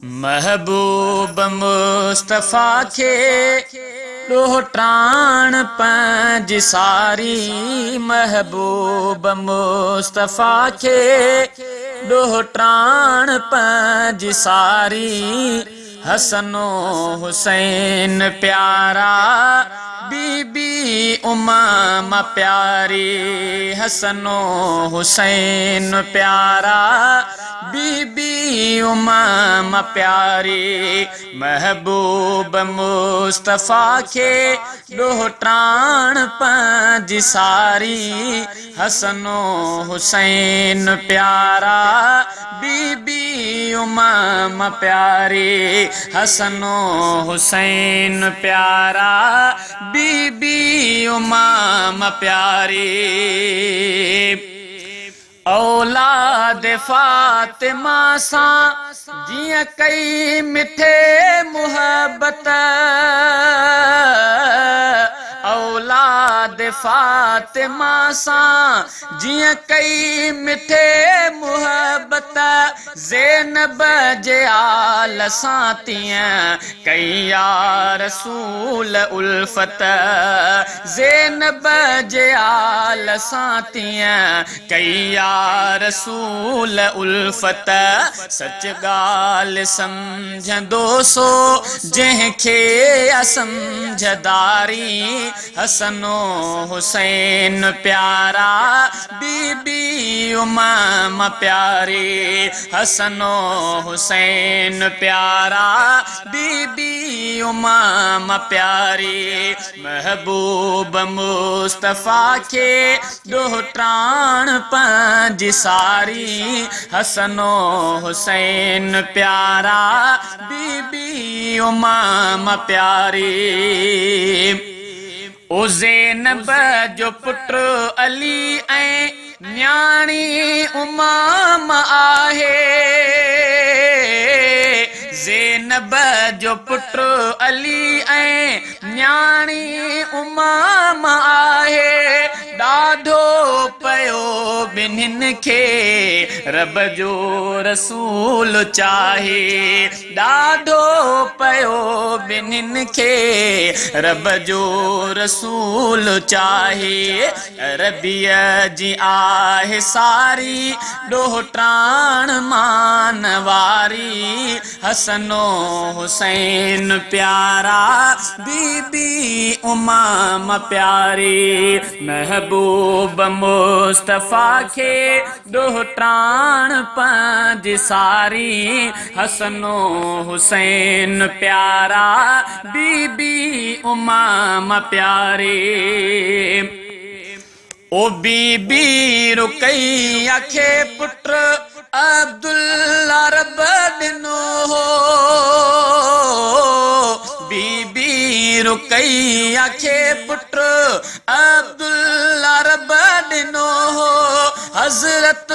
महबूब मुस्तफ़ा खे ॾोहटाण पंहिंजी सारी। महबूब मुस्तफ़ा खे ॾोहटाण पंहिंजी सारी। हसनो हुसैन प्यारा बीबी उमामा प्यारी। हसनो हुसैन प्यारा बीबी उमामा प्यारी। महबूब मुस्तफ़ा खे ॾोहटाण पंहिंजी सारी। हसनो हुसैन प्यारा बीबी उमामा प्यारी। हसनो हुसैन प्यारा बीबी उमामा प्यारी। औलाद फातिमा सां जियां कई मिठे मुहब्बत। औलाद फातिमा सां जियां कई मिठे मुहब्बत। ज़ैनब जे आल सां तीअं कई या रसूल उल्फत। ज़ैनब जे आल सां तीअं कई या रसूल उल्फत। सच ॻाल्हि सम्झंदो सो जंहिंखे असमझदारी। हसनो हुसैन प्यारा बीबी उमामा प्यारी। हसनो हुसैन प्यारा बीबी उमामा प्यारी। महबूब मुस्तफ़ा खे ॾोहटाण पंहिंजी सारी। हसनो हुसैन प्यारा बीबी उमामा प्यारी। ओ ज़ैनब जो पुटु अली ऐं न्याणी उमामा आहे। ज़ैनब जो पुटु अली ऐं न्याणी उमामा आहे। ॾाढो पियो ॿिन्हिनि खे रब जो रसूल चाहे। ॾाढो पियो ॿिन्हिनि खे रब जो रसूल चाहे। अरबीअ जी आहे सारी ॾोहटाण मान वारी। हसनो हुसैन प्यारा बीबी उमामा प्यारी। महबूब मुस्तफ़ा खे ॾोहटाण पंहिंजी सारी। हसनो हुसैन प्यारा बीबी उमामा प्यारी। ओ बीबी रुकैया खे पुटु अब्दुल्ला रब ॾिनो हो। बीबी रुकैया खे पुटु अब्दुल्ला रब ॾिनो हो। हज़रत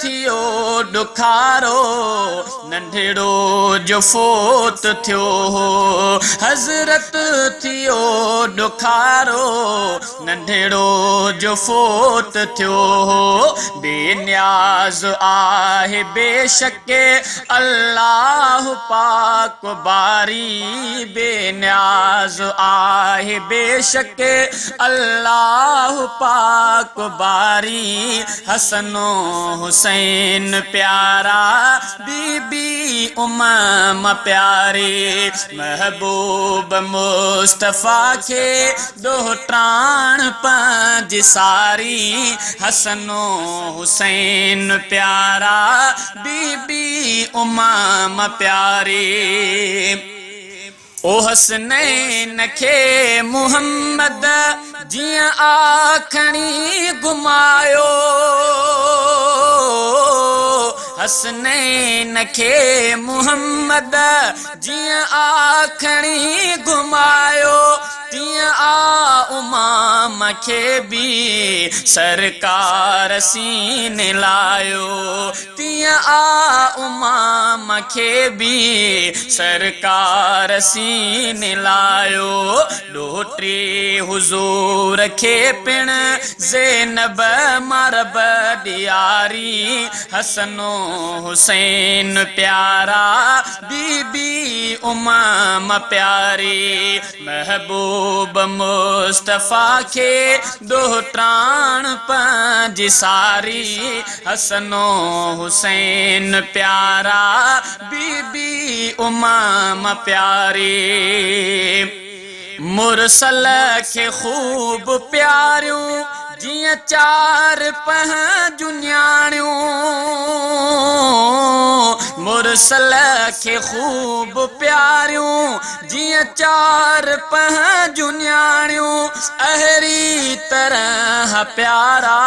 थियो ॾुखारो नंढड़ो जो फोत थियो हो। हज़रत थियो ॾुखारो नंढड़ो जो फोत थियो हो। बेनियाज़ आहे बेशक अल्लाह पाक बारी। बेनियाज़ आहे बेशक अल्लाह पाक बारी। हसनो हुसैन प्यारा बीबी उमामा प्यारी। महबूब मुस्तफ़ा खे ॾोहटाण पंहिंजी सारी। हसनो हुसैन प्यारा बीबी उमामा प्यारी। ओ हसनैन खे मुहम्मद जियां आखणी घुमायो। हसनैन खे मुहम्मद जियां आखणी घुमायो। तीअं जीअं आ उमाम खे बि सरकार सीने लायो, तीअं आ उमाम खे बि सरकार सीने लायो। ॾोहिटे हुज़ूर खे पिण ज़ैनब मरब ॾियारी, हसनो हुसैन प्यारा बीबी उमाम प्यारी। महबूब मुस्तफ़ा खे ॾोहिटाण पंहिंजी सारी, हसनो हुसैन प्यारा बीबी उमाम प्यारी। मुरसल खे ख़ूब प्यारियूं जीअं चार पंहिंजूं न्याणियूं, मुरसल खे ख़ूब प्यारियूं जीअं चार पंहिंजूं न्याणियूं। अहिड़ी तरह प्यारा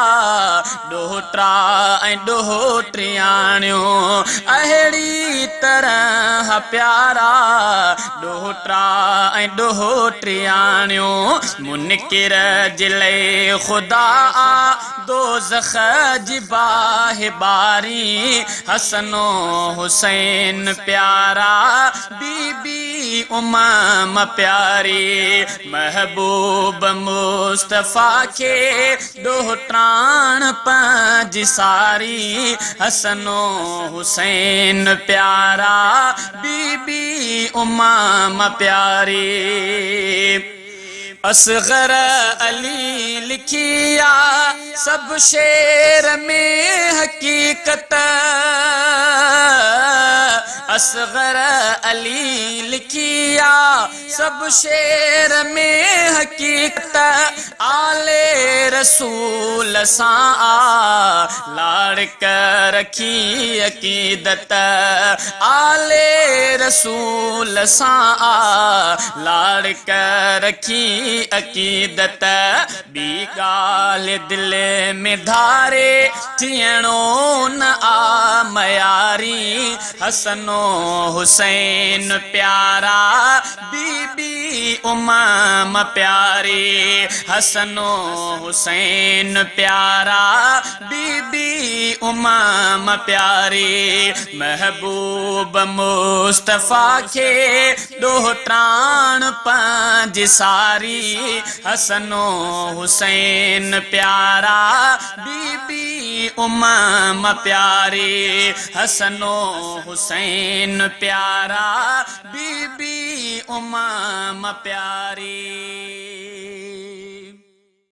ॾोहिटा ऐं ॾोहिटियाणियूं, अहिड़ी तरह प्यारा ॾोहिटा ऐं ॾोहिटियाणियूं। मुनकिर जिले ख़ुदा दोज़ख जी बाहि बारी, हसनो हुसैन प्यारा बीबी उमाम प्यारी। महबूब मुस्तफ़ा खे ॾोहिटाण पंहिंजी सारी, हसनो हुसैन प्यारा बीबी उमाम प्यारी। असग़र अली लिखिया सब शेर में हकीकत, असग़र अली लिखिया सब शेर में हकीकत। आले रसूल सां लाड़क रखी अकीदत, आले रसूल सां लाड़क रखी अकीदत। ॿी ॻाल्हि दिल में धारे थियणो न आ मयारी, हसनो हुसैन प्यारा बीबी उमाम प्यारी, हसनो हुसैन प्यारा बीबी उमाम प्यारी। महबूब मुस्तफ़ा खे ॾोहिटाण पंहिंजी सारी, हसनो हुसैन प्यारा बीबी उमाम प्यारी, हसनो हुसैन प्यारा बीबी उमाम प्यारी।